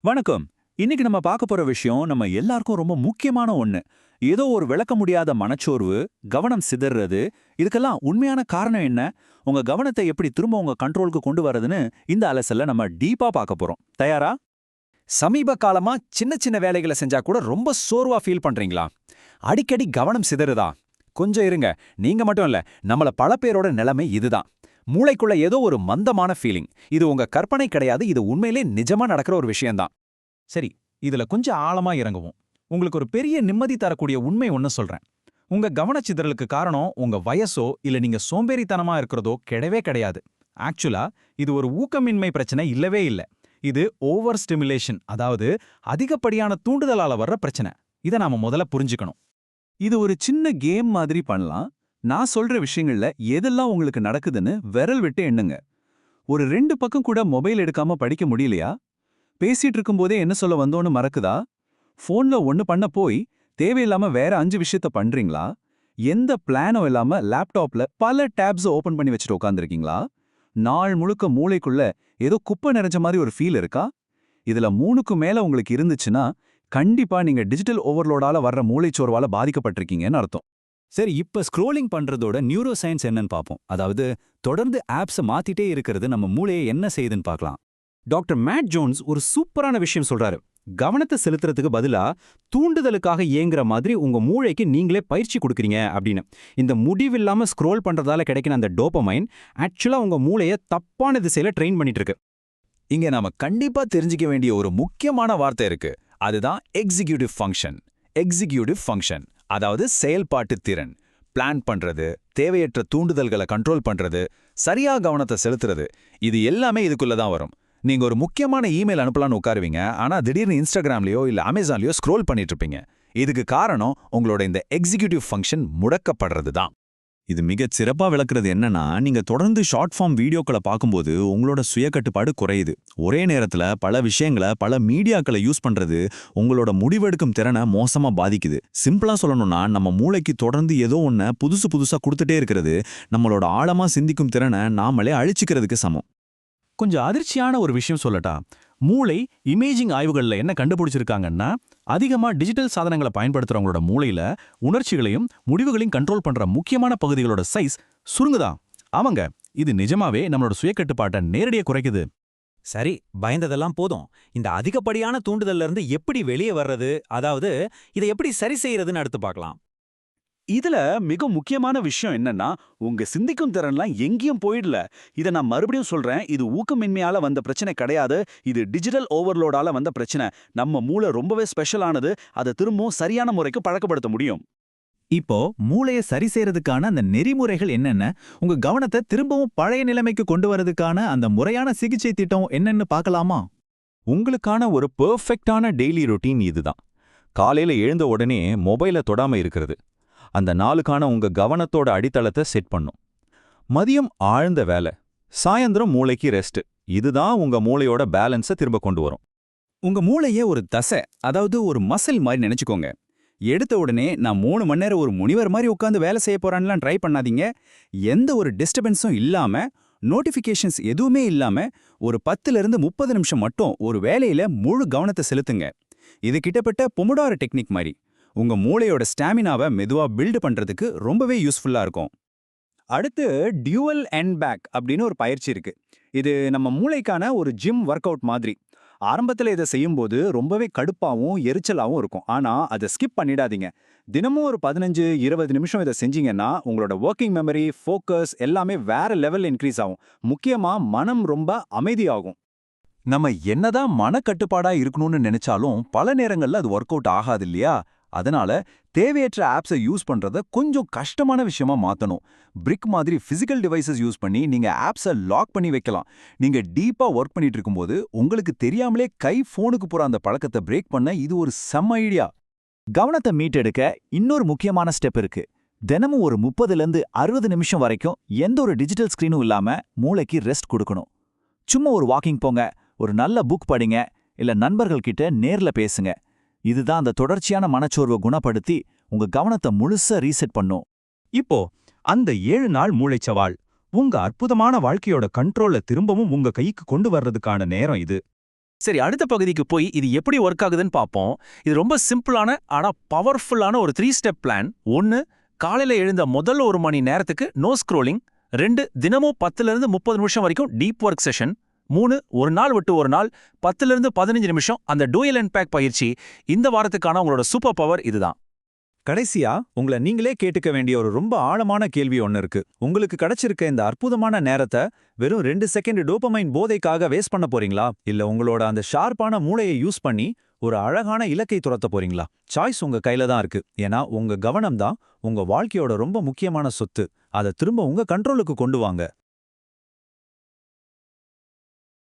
வணக்கம். இன்னைக்கு நம்ம பார்க்க போற விஷயம் நம்ம எல்லாருக்கும் ரொம்ப முக்கியமான ஒண்ணு. ஏதோ ஒரு விளக்க முடியாத மனச்சோர்வு, கவனம் சிதறது, இதுக்கெல்லாம் உண்மையான காரணம் என்ன? உங்க கவனத்தை எப்படி திரும்ப உங்க கண்ட்ரோலுக்கு கொண்டு வரதுன்னு இந்த அலசல்ல நம்ம டீப்பா பார்க்க போறோம். தயாரா? சமீப காலமா சின்ன சின்ன வேலைகளை செஞ்சா கூட ரொம்ப சோர்வா ஃபீல் பண்றீங்களா? அடிக்கடி கவனம் சிதறுதா? கொஞ்சம் இருங்க. நீங்க மட்டும் இல்ல, நம்மள பல பேரோட நிலைமை இதுதான். மூளைக்குள்ள ஏதோ ஒரு மந்தமான ஃபீலிங். இது உங்க கற்பனை கிடையாது, இது உண்மையிலே நிஜமா நடக்கிற ஒரு விஷயம்தான். சரி, இதுல கொஞ்சம் ஆழமா இறங்குவோம். உங்களுக்கு ஒரு பெரிய நிம்மதி தரக்கூடிய உண்மை ஒன்னு சொல்றேன். உங்க கவனச்சிதறலுக்கு காரணம் உங்க வயசோ இல்ல நீங்க சோம்பேறித்தனமா இருக்கிறதோ கிடையவே கிடையாது. ஆக்சுவலா இது ஒரு ஊக்கமின்மை பிரச்சனை இல்லவே இல்ல. இது ஓவர் ஸ்டிமுலேஷன், அதாவது அதிகப்படியான தூண்டுதலால வர்ற பிரச்சனை. இத நாம முதல்ல புரிஞ்சுக்கணும். இது ஒரு சின்ன கேம் மாதிரி பண்ணலாம். நான் சொல்ற விஷயங்கள்ல எதெல்லாம் உங்களுக்கு நடக்குதுன்னு விரல் விட்டு எண்ணுங்க. ஒரு 2 பக்கம் கூட மொபைல் எடுக்காம படிக்க முடியலையா? பேசிட்டு இருக்கும்போதே என்ன சொல்ல வந்தோன்னு மறக்குதா? ஃபோன்ல ஒண்ணு பண்ண போய் தேவையில்லாம வேற 5 விஷயத்த பண்றீங்களா? எந்த பிளானும் இல்லாம லேப்டாப்ல பல டேப்ஸ் ஓபன் பண்ணி வச்சுட்டு உட்காந்துருக்கீங்களா? நாள் முழுக்க மூளைக்குள்ள ஏதோ குப்பை நிறைஞ்ச மாதிரி ஒரு ஃபீல் இருக்கா? இதுல 3க்கு மேல உங்களுக்கு இருந்துச்சுன்னா கண்டிப்பா நீங்க டிஜிட்டல் ஓவர்லோடால வர்ற மூளைச்சோர்வால பாதிக்கப்பட்டிருக்கீங்கன்னு அர்த்தம். சரி, இப்ப ஸ்க்ரோலிங் பண்றதோட நியூரோ சயின்ஸ் என்னன்னு பார்ப்போம். அதாவது தொடர்ந்து ஆப்ஸை மாத்திட்டே இருக்கிறது நம்ம மூளையை என்ன செய்யுதுன்னு பார்க்கலாம். டாக்டர் மேட் ஜோன்ஸ் ஒரு சூப்பரான விஷயம் சொல்றாரு. கவனத்தை செலுத்துறதுக்கு பதிலா தூண்டுதலுக்காக ஏங்குற மாதிரி உங்க மூளைக்கு நீங்களே பயிற்சி கொடுக்குறீங்க அப்படின்னு. இந்த முடிவில்லாம ஸ்க்ரோல் பண்றதால கிடைக்கிற அந்த டோபமைன் ஆக்சுவலா உங்க மூளையை தப்பான திசையில ட்ரெயின் பண்ணிட்டு இருக்கு. இங்க நாம கண்டிப்பா தெரிஞ்சுக்க வேண்டிய ஒரு முக்கியமான வார்த்தை இருக்கு. அதுதான் எக்ஸிகியூட்டிவ் ஃபங்க்ஷன். எக்ஸிகியூட்டிவ் ஃபங்க்ஷன் அதாவது செயல்பாட்டு திறன். பிளான் பண்றது, தேவையற்ற தூண்டுதல்களை கண்ட்ரோல் பண்றது, சரியா கவனத்தை செலுத்துறது, இது எல்லாமே இதுக்குள்ள தான் வரும். நீங்க ஒரு முக்கியமான இமெயில் அனுப்பலாம்னு உட்காருவீங்க, ஆனா திடீர்னு இன்ஸ்டாகிராம்லயோ இல்ல அமேசான்லயோ ஸ்க்ரோல் பண்ணிட்டு இருப்பீங்க. இதுக்கு காரணம் உங்களோட இந்த எக்ஸிகியூட்டிவ் ஃபங்க்ஷன் முடக்கப்படுறது தான். இது மிகச் சிறப்பா விளக்குறது என்னன்னா, நீங்க தொடர்ந்து ஷார்ட் ஃபார்ம் வீடியோக்களை பார்க்கும்போது உங்களோட சுய கட்டுப்பாடு குறையுது. ஒரே நேரத்துல பல விஷயங்களை, பல மீடியாக்களை யூஸ் பண்றது உங்களோட முடிவெடுக்கும் திறனை மோசமா பாதிக்குது. சிம்பிளா சொல்லணும்னா, நம்ம மூளைக்கு தொடர்ந்து ஏதோ ஒன்ன புதுசு புதுசா கொடுத்துட்டே இருக்கிறது நம்மளோட ஆழமா சிந்திக்கும் திறனை நாமளே அழிச்சுக்கிறதுக்கு சமம். கொஞ்சம் அதிர்ச்சியான ஒரு விஷயம் சொல்லட்டா? மூளை இமேஜிங் ஆய்வுகள்ல என்ன கண்டுபிடிச்சிருக்காங்கன்னா, அதிகமா டிஜிட்டல் சாதனங்களை பயன்படுத்துறவங்களோட மூளையில உணர்ச்சிகளையும் முடிவுகளையும் கண்ட்ரோல் பண்ற முக்கியமான பகுதிகளோட சைஸ் சுருங்குதான். ஆமாங்க, இது நிஜமாவே நம்மளோட சுயக்கட்டுப்பாட்டை நேரடியா குறைக்குது. சரி, பயந்ததெல்லாம் போதும். இந்த அதிகப்படியான தூண்டுதல்ல இருந்து எப்படி வெளியே வர்றது, அதாவது இதை எப்படி சரி செய்யறதுன்னு அடுத்து பார்க்கலாம். இதுல மிக முக்கியமான விஷயம் என்னன்னா, உங்க சிந்திக்கும் திறன்லாம் எங்கேயும் போயிடல. இத நான் மறுபடியும் சொல்றேன், இது ஊக்கமின்மையால வந்த பிரச்சனை கிடையாது. இது டிஜிட்டல் ஓவர்லோடால வந்த பிரச்சனை. நம்ம மூளை ரொம்பவே ஸ்பெஷலானது. அதை திரும்பவும் சரியான முறைக்கு பழக்கப்படுத்த முடியும். இப்போ மூளையை சரி செய்யறதுக்கான அந்த நெறிமுறைகள் என்னென்ன, உங்க கவனத்தை திரும்பவும் பழைய நிலைமைக்கு கொண்டு வரதுக்கான அந்த முறையான சிகிச்சை திட்டம் என்னன்னு பார்க்கலாமா? உங்களுக்கான ஒரு பெர்ஃபெக்ட்டான டெய்லி ரொட்டீன் இதுதான். காலையில எழுந்த உடனே மொபைலை தொடாம இருக்கிறது. அந்த நாளுக்கான உங்க கவனத்தோட அடித்தளத்தை செட் பண்ணும். மதியம் ஆழ்ந்த வேலை, சாயந்தரம் மூளைக்கு ரெஸ்ட். இதுதான் உங்க மூளையோட பேலன்ஸை திரும்ப கொண்டு வரும். உங்க மூளையே ஒரு தசை, அதாவது ஒரு மசில் மாதிரி நினைச்சுக்கோங்க. எடுத்த உடனே நான் 3 மணி நேரம் ஒரு முனிவர் மாதிரி உட்காந்து வேலை செய்ய போறான்லாம் ட்ரை பண்ணாதீங்க. எந்த ஒரு டிஸ்டர்பன்ஸும் இல்லாம, நோட்டிஃபிகேஷன்ஸ் எதுவுமே இல்லாம ஒரு 10லிருந்து 30 நிமிஷம் மட்டும் ஒரு வேலையில முழு கவனத்தை செலுத்துங்க. இது கிட்டத்தட்ட பொமோடாரோ டெக்னிக் மாதிரி உங்க மூளையோட ஸ்டாமினாவை மெதுவா பில்டு பண்றதுக்கு ரொம்பவே யூஸ்ஃபுல்லா இருக்கும். அடுத்து டியூவல் அண்ட் பேக் அப்படின்னு ஒரு பயிற்சி இருக்கு. இது நம்ம மூளைக்கான ஒரு ஜிம் ஒர்க் அவுட் மாதிரி. ஆரம்பத்துல இதை செய்யும்போது ரொம்பவே கடுப்பாவும் எரிச்சலாவும் இருக்கும். ஆனா அதை ஸ்கிப் பண்ணிடாதீங்க. தினமும் ஒரு 15-20 நிமிஷம் இதை செஞ்சீங்கன்னா உங்களோட ஒர்க்கிங் மெமரி, ஃபோக்கஸ் எல்லாமே வேற லெவல் இன்க்ரீஸ் ஆகும். முக்கியமா மனம் ரொம்ப அமைதியாகும். நம்ம என்னதான் மனக்கட்டுப்பாடா இருக்கணும்னு நினைச்சாலும் பல நேரங்கள்ல அது ஒர்க் அவுட் ஆகாது இல்லையா? அதனால தேவையற்ற ஆப்ஸை யூஸ் பண்றத கொஞ்சம் கஷ்டமான விஷயமா மாத்தணும். பிரிக் மாதிரி பிசிக்கல் டிவைசஸ் யூஸ் பண்ணி நீங்க ஆப்ஸை லாக் பண்ணி வைக்கலாம். நீங்க டீப்பா ஒர்க் பண்ணிட்டு இருக்கும்போது உங்களுக்கு தெரியாமலே கை போனுக்கு போற அந்த பழக்கத்தை பிரேக் பண்ண இது ஒரு செம்ம ஐடியா. கவனத்தை மீட்டெடுக்க இன்னொரு முக்கியமான ஸ்டெப் இருக்கு. தினமும் ஒரு 30லிருந்து 60 நிமிஷம் வரைக்கும் எந்த ஒரு டிஜிட்டல் ஸ்கிரீனும் இல்லாம மூளைக்கு ரெஸ்ட் கொடுக்கணும். சும்மா ஒரு வாக்கிங் போங்க, ஒரு நல்ல புக் படிங்க, இல்ல நண்பர்கள் கிட்ட நேர்ல பேசுங்க. இதுதான் அந்த தொடர்ச்சியான மனச்சோர்வை குணப்படுத்தி உங்க கவனத்தை முழுசா ரீசெட் பண்ணும். இப்போ அந்த 7 நாள் மூளைச்சவால் உங்க அற்புதமான வாழ்க்கையோட கண்ட்ரோலை திரும்பவும் உங்க கைக்கு கொண்டு வர்றதுக்கான நேரம் இது. சரி, அடுத்த பகுதிக்கு போய் இது எப்படி ஒர்க் ஆகுதுன்னு பார்ப்போம். இது ரொம்ப சிம்பிளான ஆனா பவர்ஃபுல்லான ஒரு 3 ஸ்டெப் பிளான். 1, காலையில எழுந்த முதல் 1 மணி நேரத்துக்கு நோ ஸ்க்ரோலிங். 2, தினமும் 10லிருந்து 30 நிமிஷம் வரைக்கும் டீப் ஒர்க் செஷன். 3, ஒரு நாள் விட்டு ஒரு நாள் 10லிருந்து 15 நிமிஷம் அந்த டூயல் அண்ட் பேக் பயிற்சி. இந்த வாரத்துக்கான உங்களோட சூப்பர் பவர் இதுதான். கடைசியா உங்களை நீங்களே கேட்டுக்க வேண்டிய ஒரு ரொம்ப ஆழமான கேள்வி ஒன்னு இருக்கு. உங்களுக்கு கிடைச்சிருக்க இந்த அற்புதமான நேரத்தை வெறும் 2 செகண்ட் டோபமைன் போதைக்காக வேஸ்ட் பண்ண போறீங்களா, இல்ல உங்களோட அந்த ஷார்ப்பான மூளையை யூஸ் பண்ணி ஒரு அழகான இலக்கை துரத்த போறீங்களா? சாய்ஸ் உங்க கையில தான் இருக்கு. ஏன்னா உங்க கவனம் தான் உங்க வாழ்க்கையோட ரொம்ப முக்கியமான சொத்து. அதை திரும்ப உங்க கண்ட்ரோலுக்கு கொண்டு வாங்க.